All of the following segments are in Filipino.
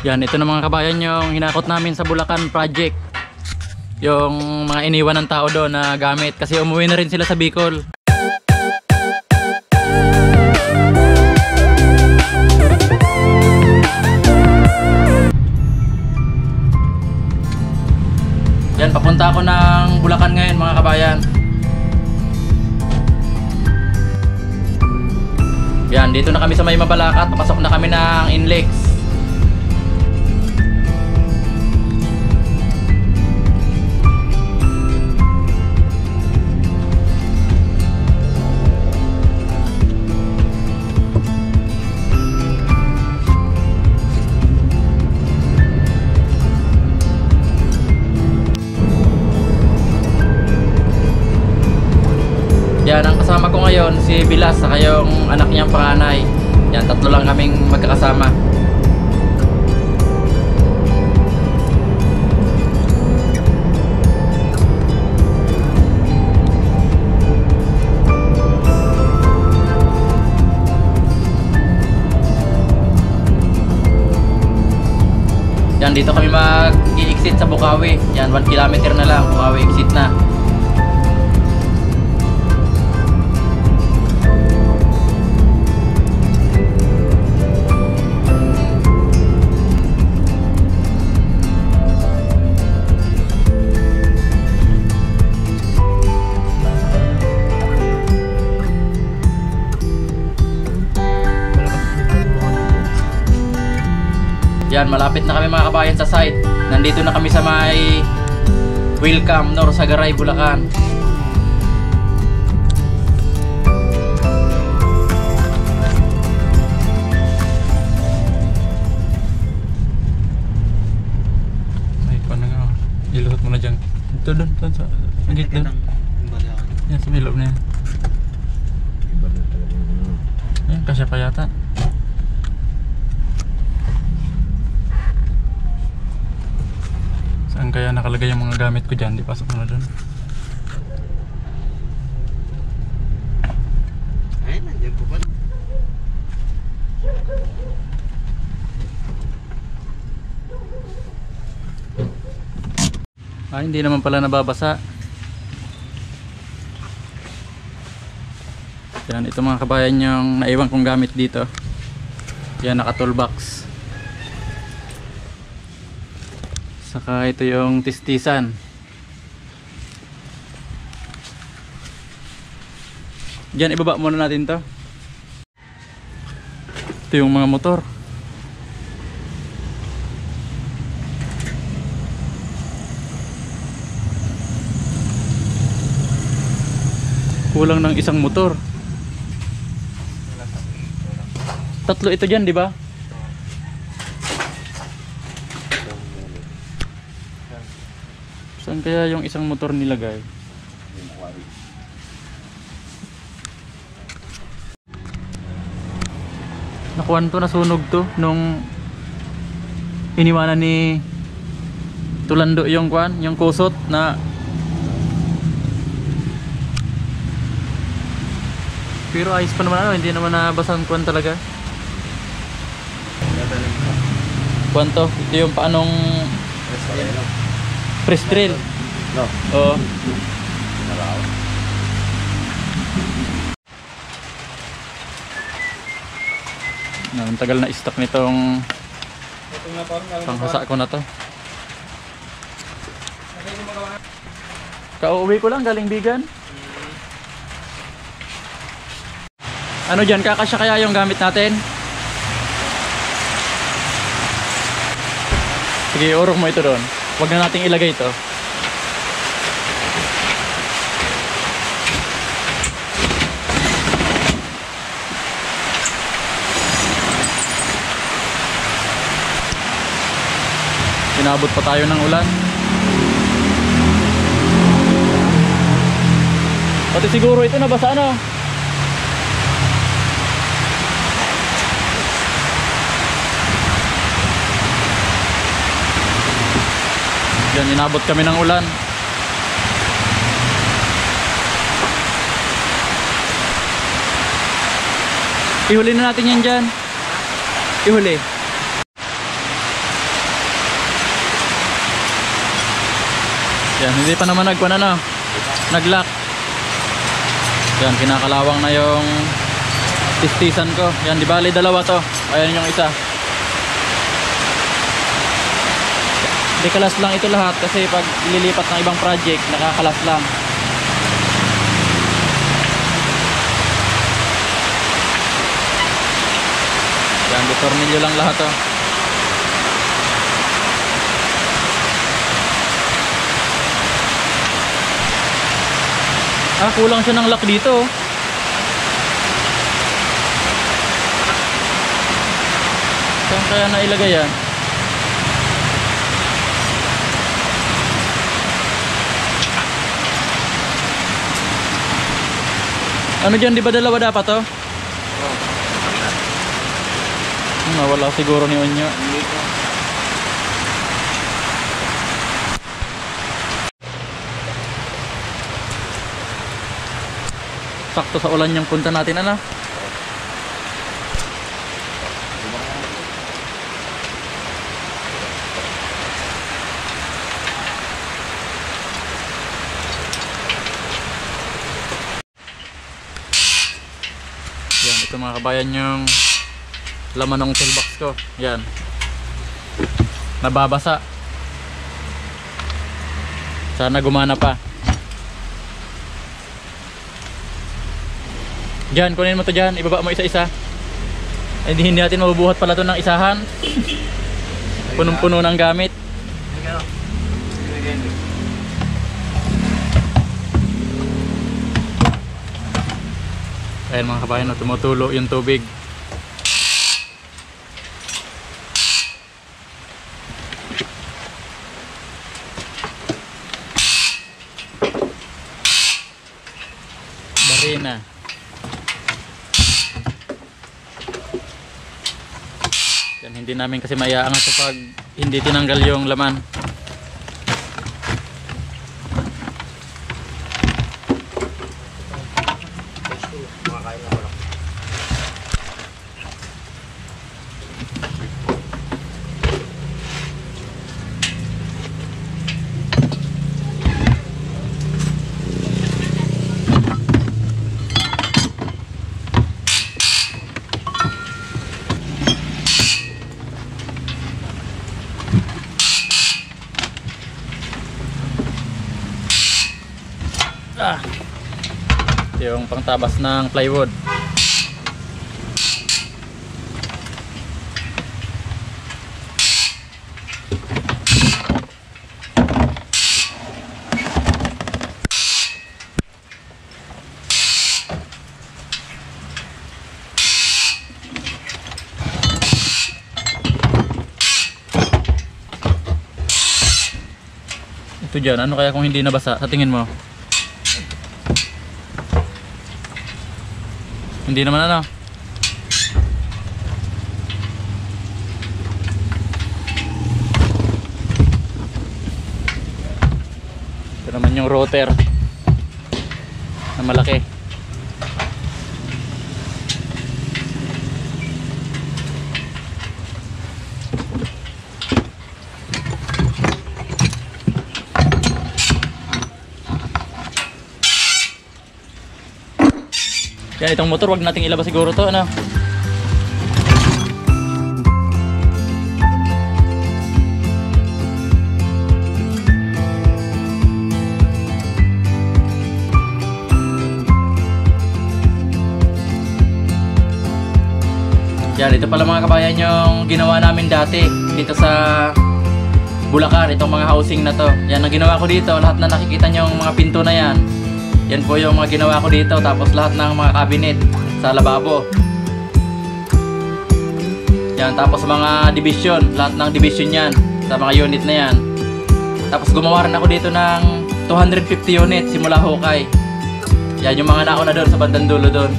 Yan, ito na mga kabayan yung hinakot namin sa Bulacan project. Yung mga iniwan ng tao doon na gamit kasi umuwi na rin sila sa Bicol. Yan, papunta ako ng Bulacan ngayon mga kabayan. Yan, dito na kami sa May Mabalacat. Pasok na kami ng Inlex. Yan, ang kasama ko ngayon si Bilas saka yung anak niyang panganay. Yan, tatlo lang kaming magkakasama. Yan, dito kami mag-i-exit sa Bukawi. Yan, 1 kilometer na lang, Bukawi exit na. Yan, malapit na kami mga kabayan sa site. Nandito na kami sa may Welcome Nor Sagaray, Bulacan. Ay, paano nga? Ilusot mo na dyan. Ito doon, sa gate doon. Yan, sa may loob na yan. Yan, kasya pa yata. Saan kaya nakalagay yung mga gamit ko dyan? Di pasok na doon. Ay, nandiyan po pala. Ay, hindi naman pala nababasa. Yan, ito mga kabayan yung naiwan kong gamit dito. Yan, naka toolbox. Saka ito yung tistisan. Diyan, ibaba muna natin to. Ito yung mga motor. Kulang ng isang motor. Tatlo ito dyan, di ba? Saan kaya yung isang motor nilagay? Nakuhan to, nasunog to nung iniwanan ni Tulando yung kuan, yung kusot na pero ayos pa naman, hindi naman nabasan kuan talaga. Kuan to, ito yung paanong press drill. No. Oo. Ang tagal na stock nitong panghasa ko na to. Kauwi ko lang galing Bigan. Ano dyan, kakasya kaya yung gamit natin? Sige, urok mo ito doon. Huwag na nating ilagay ito. Inabot pa tayo ng ulan. Pati siguro ito nabasa, ano? Yan, inabot kami ng ulan. Ihuli na natin yan dyan. Ihuli. Yan, hindi pa naman nag-lock. Yan, kinakalawang na yung tistisan ko. Yan, di bali dalawa to. Ayan yung isa. Di kalas lang ito lahat kasi pag ililipat ng ibang project, nakakalas lang. Yan, detornilyo lang lahat to. Kulang siya ng lock dito. Saan kaya nailagay yan? Ano dyan, di ba dalawa dapat to? Nawala siguro ni Onyo. Sakto sa ulan yung punta natin, ano? Yan, ito mga kabayan yung laman ng toolbox ko. Yan, nababasa. Sana gumana pa. Diyan, kunin mo to dyan, ibaba mo isa-isa. Hindi natin mabubuhat pala to ng isahan. Punong-puno ng gamit. Ayan mga kabayan, tumutulo yung tubig. Barina. Yan, hindi namin kasi maiaangat pag hindi tinanggal yung laman. Yung pangtabas ng plywood. Ito dyan, ano kaya kung hindi nabasa sa tingin mo? Hindi naman ano. Ito naman yung router na malaki. Yan, itong motor wag nating ilabas siguro to, ano. Yan, ito pala mga kabayan yung ginawa namin dati dito sa Bulacan, itong mga housing na to. Yan ang ginawa ko dito, lahat na nakikita nyo yung mga pinto na yan. Yan po yung mga ginawa ko dito, tapos lahat ng mga cabinet sa lababo. Yan, tapos mga division, lahat ng division yan sa mga unit na yan. Tapos gumawa rin ako dito ng 250 unit simula hukay. Yan yung mga nauna doon sa bandang dulo doon.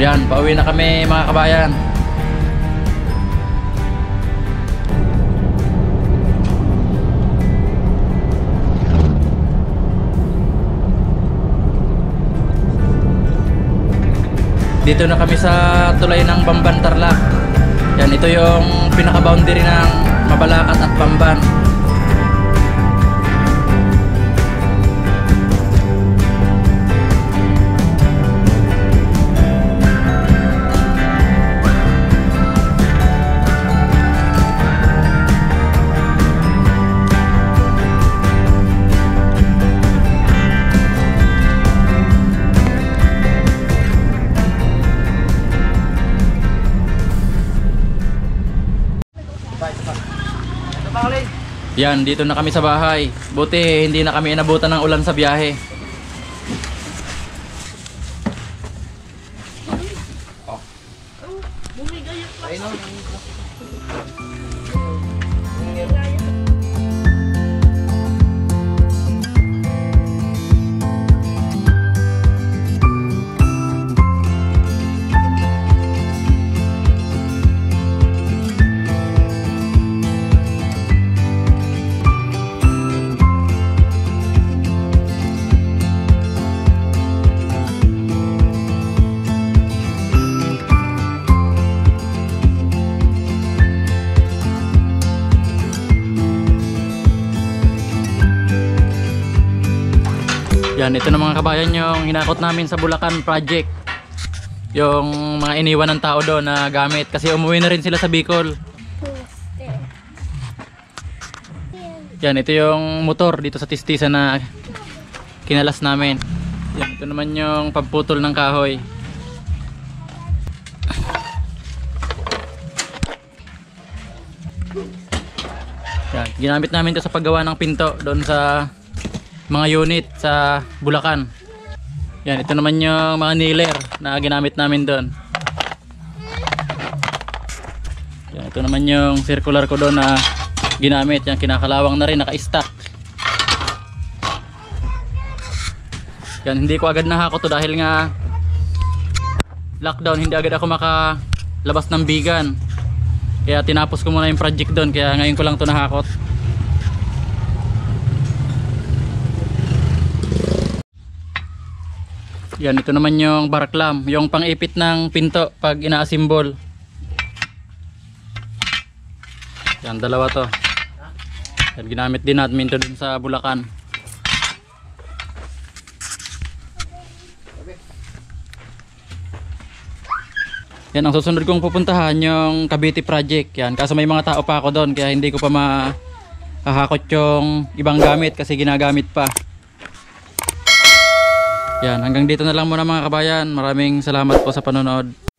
Yan, pauwi na kami mga kabayan. Dito na kami sa tulay ng Bamban Tarlac. Yan, ito yung pinaka-boundary ng Mabalacat at Bamban. Yan, dito na kami sa bahay. Buti hindi na kami inabutan ng ulan sa biyahe. Yan, ito na mga kabayan yung hinakot namin sa Bulacan project. Yung mga iniwan ng tao doon na gamit. Kasi umuwi na rin sila sa Bicol. Yan, ito yung motor dito sa Tistisa na kinalas namin. Yan, ito naman yung pagputol ng kahoy. Yan, ginamit namin ito sa paggawa ng pinto doon sa mga unit sa Bulacan. Yan, ito naman yung mga nailer na ginamit namin doon. Yan, ito naman yung circular ko doon na ginamit. Yan, kinakalawang na rin, naka-stack. Yan, hindi ko agad nahakot to dahil nga lockdown, hindi agad ako makalabas ng bigan. Kaya tinapos ko muna yung project doon, kaya ngayon ko lang to nahakot. Yan, ito naman yung baraklam, yung pang-ipit ng pinto pag ina-assemble. Yan, dalawa to. Yan, ginamit din natin ito dun sa Bulacan. Yan, ang susunod kong pupuntahan yung Cavite project. Yan, kaso may mga tao pa ako doon, kaya hindi ko pa mahahakot yung ibang gamit kasi ginagamit pa. Yan, hanggang dito na lang muna mga kabayan. Maraming salamat po sa panonood.